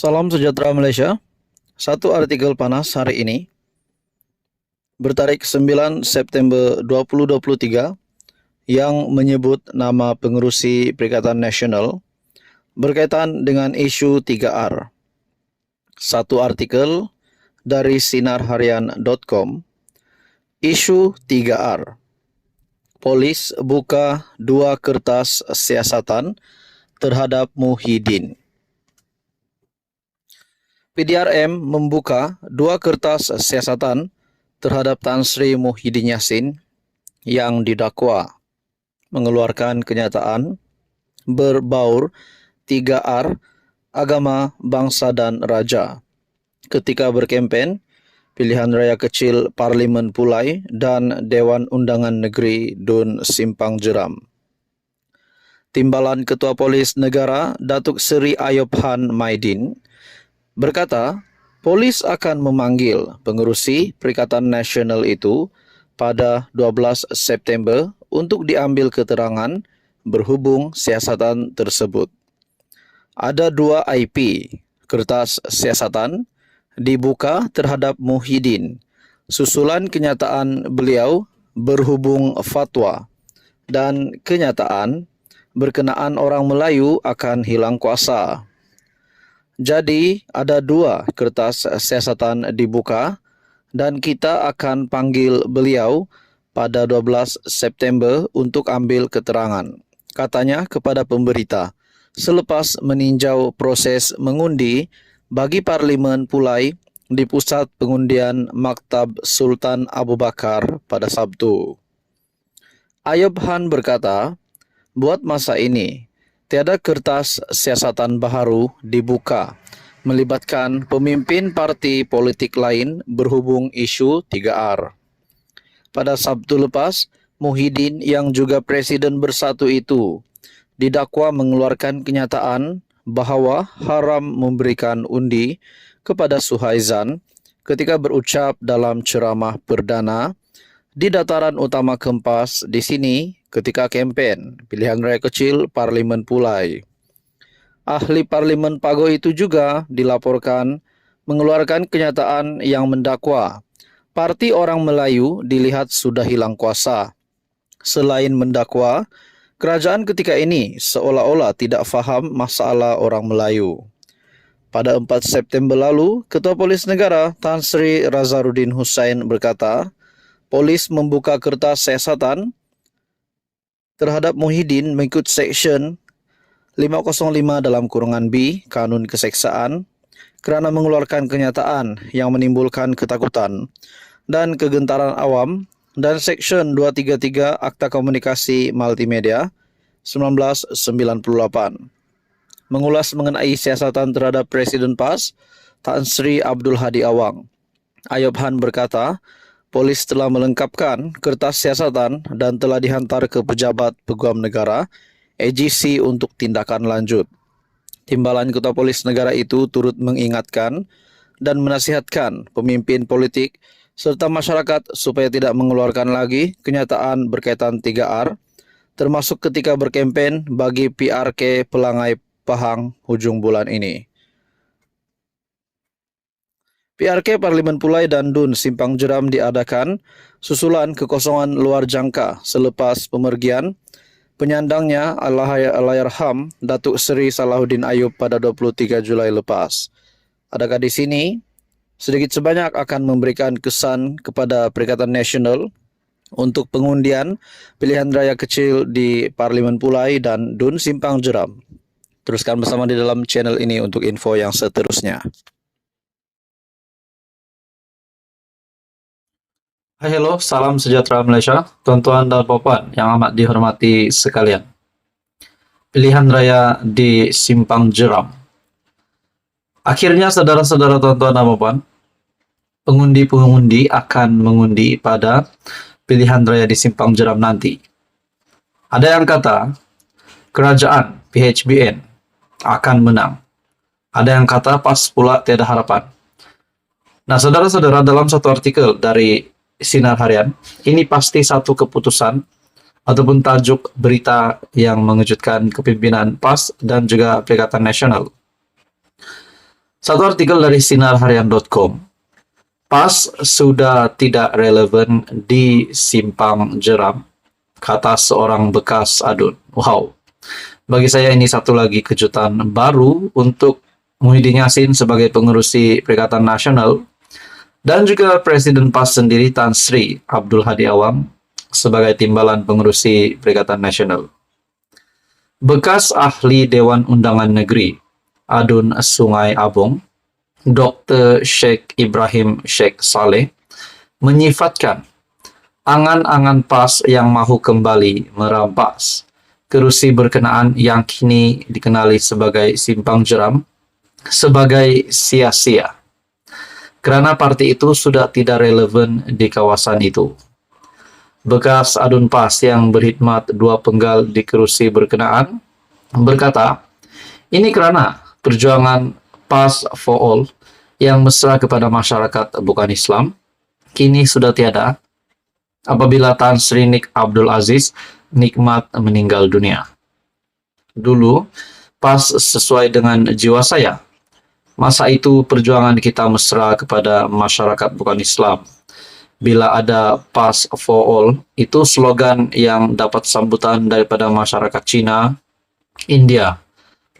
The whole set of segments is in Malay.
Salam sejahtera Malaysia. Satu artikel panas hari ini bertarik 9 September 2023 yang menyebut nama pengerusi Perikatan Nasional berkaitan dengan isu 3R. Satu artikel dari sinarharian.com. Isu 3R. Polis buka 2 kertas siasatan terhadap Muhyiddin. PDRM membuka 2 kertas siasatan terhadap Tan Sri Muhyiddin Yassin yang didakwa mengeluarkan kenyataan berbaur 3R agama, bangsa dan raja ketika berkempen pilihan raya kecil Parlimen Pulai dan Dewan Undangan Negeri Dun Simpang Jeram. Timbalan Ketua Polis Negara Datuk Seri Ayub Han Maidin berkata, polis akan memanggil pengerusi Perikatan Nasional itu pada 12 September untuk diambil keterangan berhubung siasatan tersebut. Ada 2 IP kertas siasatan dibuka terhadap Muhyiddin, susulan kenyataan beliau berhubung fatwa dan kenyataan berkenaan orang Melayu akan hilang kuasa. Jadi ada 2 kertas siasatan dibuka dan kita akan panggil beliau pada 12 September untuk ambil keterangan, katanya kepada pemberita selepas meninjau proses mengundi bagi Parlimen Pulai di Pusat Pengundian Maktab Sultan Abu Bakar pada Sabtu. Ayub Han berkata, buat masa ini, tiada kertas siasatan baharu dibuka melibatkan pemimpin parti politik lain berhubung isu 3R. Pada Sabtu lepas, Muhyiddin yang juga Presiden Bersatu itu didakwa mengeluarkan kenyataan bahawa haram memberikan undi kepada Suhaizan ketika berucap dalam ceramah perdana di dataran utama Kempas di sini ketika kempen pilihan raya kecil Parlimen Pulai. Ahli Parlimen Pago itu juga dilaporkan mengeluarkan kenyataan yang mendakwa Parti Orang Melayu dilihat sudah hilang kuasa. Selain mendakwa, kerajaan ketika ini seolah-olah tidak faham masalah orang Melayu. Pada 4 September lalu, Ketua Polis Negara Tan Sri Razaruddin Hussain berkata, polis membuka kertas siasatan terhadap Muhyiddin mengikut Seksyen 505 dalam kurungan B Kanun Keseksaan kerana mengeluarkan kenyataan yang menimbulkan ketakutan dan kegentaran awam dan Seksyen 233 Akta Komunikasi Multimedia 1998. Mengulas mengenai siasatan terhadap Presiden PAS, Tan Sri Abdul Hadi Awang, Ayub Han berkata, polis telah melengkapkan kertas siasatan dan telah dihantar ke Pejabat Peguam Negara AGC untuk tindakan lanjut. Timbalan Ketua Polis Negara itu turut mengingatkan dan menasihatkan pemimpin politik serta masyarakat supaya tidak mengeluarkan lagi kenyataan berkaitan 3R, termasuk ketika berkempen bagi PRK Pelangai Pahang hujung bulan ini. PRK Parlimen Pulai dan Dun Simpang Jeram diadakan susulan kekosongan luar jangka selepas pemergian penyandangnya Allahyarham Datuk Seri Salahuddin Ayub pada 23 Julai lepas. Adakah di sini sedikit sebanyak akan memberikan kesan kepada Perikatan Nasional untuk pengundian pilihan raya kecil di Parlimen Pulai dan Dun Simpang Jeram. Teruskan bersama di dalam channel ini untuk info yang seterusnya. Hai, hello, salam sejahtera Malaysia, tuan-tuan dan puan yang amat dihormati sekalian. Pilihan raya di Simpang Jeram. Akhirnya saudara-saudara, tuan-tuan dan puan, pengundi-pengundi akan mengundi pada pilihan raya di Simpang Jeram nanti. Ada yang kata kerajaan PHBN akan menang. Ada yang kata PAS pula tiada harapan. Nah, saudara-saudara, dalam satu artikel dari Sinar Harian, ini pasti satu keputusan ataupun tajuk berita yang mengejutkan kepimpinan PAS dan juga Perikatan Nasional. Satu artikel dari sinarharian.com, PAS sudah tidak relevan di Simpang Jeram, kata seorang bekas adun. Wow, bagi saya ini satu lagi kejutan baru untuk Muhyiddin Yassin sebagai pengurusi Perikatan Nasional dan juga Presiden PAS sendiri Tan Sri Abdul Hadi Awang sebagai timbalan pengurusi Perikatan Nasional. Bekas ahli Dewan Undangan Negeri Adun Sungai Abong, Dr. Sheikh Ibrahim Sheikh Saleh, menyifatkan angan-angan PAS yang mahu kembali merampas kerusi berkenaan yang kini dikenali sebagai Simpang Jeram sebagai sia-sia, kerana parti itu sudah tidak relevan di kawasan itu. Bekas adun PAS yang berkhidmat 2 penggal di kerusi berkenaan berkata, ini kerana perjuangan PAS for All yang mesra kepada masyarakat bukan Islam kini sudah tiada apabila Tan Sri Nik Abdul Aziz Nikmat meninggal dunia. Dulu, PAS sesuai dengan jiwa saya. Masa itu perjuangan kita mesra kepada masyarakat bukan Islam. Bila ada PAS for All, itu slogan yang dapat sambutan daripada masyarakat Cina, India.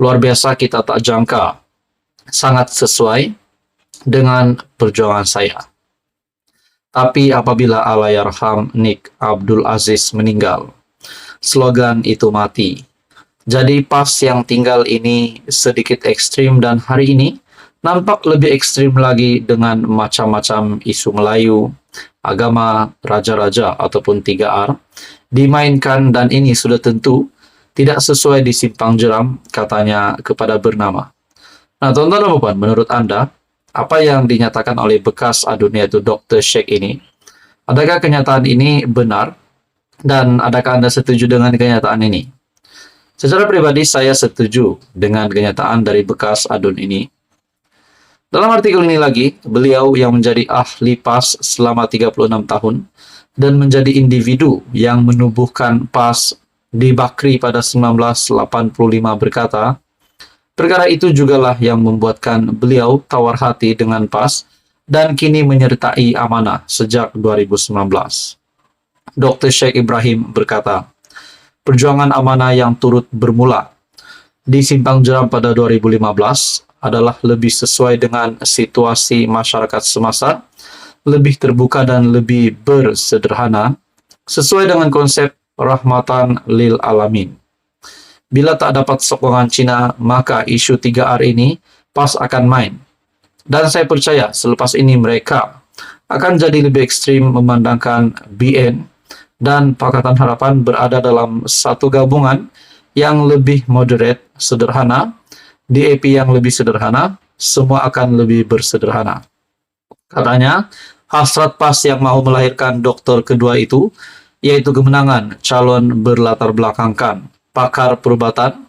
Luar biasa, kita tak jangka. Sangat sesuai dengan perjuangan saya. Tapi apabila Allahyarham Nik Abdul Aziz meninggal, slogan itu mati. Jadi PAS yang tinggal ini sedikit ekstrim dan hari ini nampak lebih ekstrim lagi dengan macam-macam isu Melayu, agama, raja-raja ataupun 3R dimainkan dan ini sudah tentu tidak sesuai di Simpang Jeram, katanya kepada bernama. Nah, tuan-tuan dan puan, menurut Anda, apa yang dinyatakan oleh bekas adun yaitu Dr. Sheikh ini, adakah kenyataan ini benar? Dan adakah Anda setuju dengan kenyataan ini? Secara pribadi, saya setuju dengan kenyataan dari bekas adun ini. Dalam artikel ini lagi, beliau yang menjadi ahli PAS selama 36 tahun dan menjadi individu yang menubuhkan PAS di Bakri pada 1985 berkata, perkara itu jugalah yang membuatkan beliau tawar hati dengan PAS dan kini menyertai amanah sejak 2019. Dr. Sheikh Ibrahim berkata, perjuangan amanah yang turut bermula di Simpang Jeram pada 2015 adalah lebih sesuai dengan situasi masyarakat semasa, lebih terbuka dan lebih bersederhana, sesuai dengan konsep rahmatan lil alamin. Bila tak dapat sokongan Cina, maka isu 3R ini PAS akan main. Dan saya percaya selepas ini mereka akan jadi lebih ekstrim memandangkan BN dan Pakatan Harapan berada dalam satu gabungan yang lebih moderate, sederhana, DAP yang lebih sederhana, semua akan lebih bersederhana. Katanya, hasrat PAS yang mau melahirkan doktor kedua itu, yaitu kemenangan calon berlatar belakangkan pakar perubatan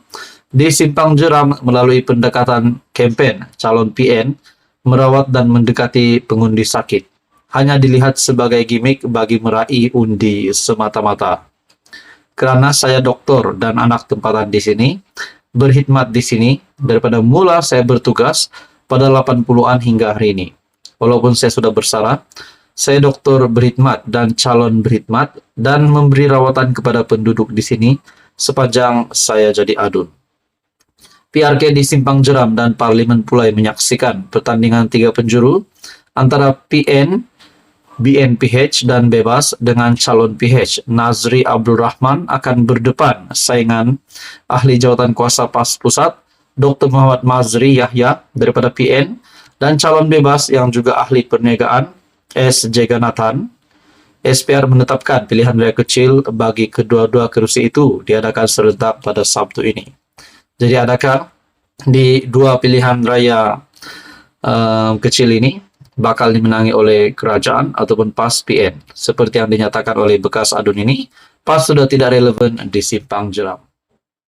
di Simpang Jeram melalui pendekatan kempen calon PN merawat dan mendekati pengundi sakit, hanya dilihat sebagai gimmick bagi meraih undi semata-mata. Karena saya doktor dan anak tempatan di sini, berkhidmat di sini daripada mula saya bertugas pada 80-an hingga hari ini. Walaupun saya sudah bersara, saya doktor berkhidmat dan calon berkhidmat dan memberi rawatan kepada penduduk di sini sepanjang saya jadi adun. PRK di Simpang Jeram dan Parlimen Pulai menyaksikan pertandingan 3 penjuru antara PN, BNPH dan Bebas dengan calon PH Nazri Abdul Rahman akan berdepan saingan ahli jawatan kuasa PAS Pusat Dr. Muhammad Mazri Yahya daripada PN dan calon Bebas yang juga ahli perniagaan S. Jeganathan. SPR menetapkan pilihan raya kecil bagi kedua-dua kerusi itu diadakan serentak pada Sabtu ini. Jadi adakah di dua pilihan raya kecil ini bakal dimenangi oleh kerajaan ataupun PAS PN? Seperti yang dinyatakan oleh bekas adun ini, PAS sudah tidak relevan di Simpang Jeram.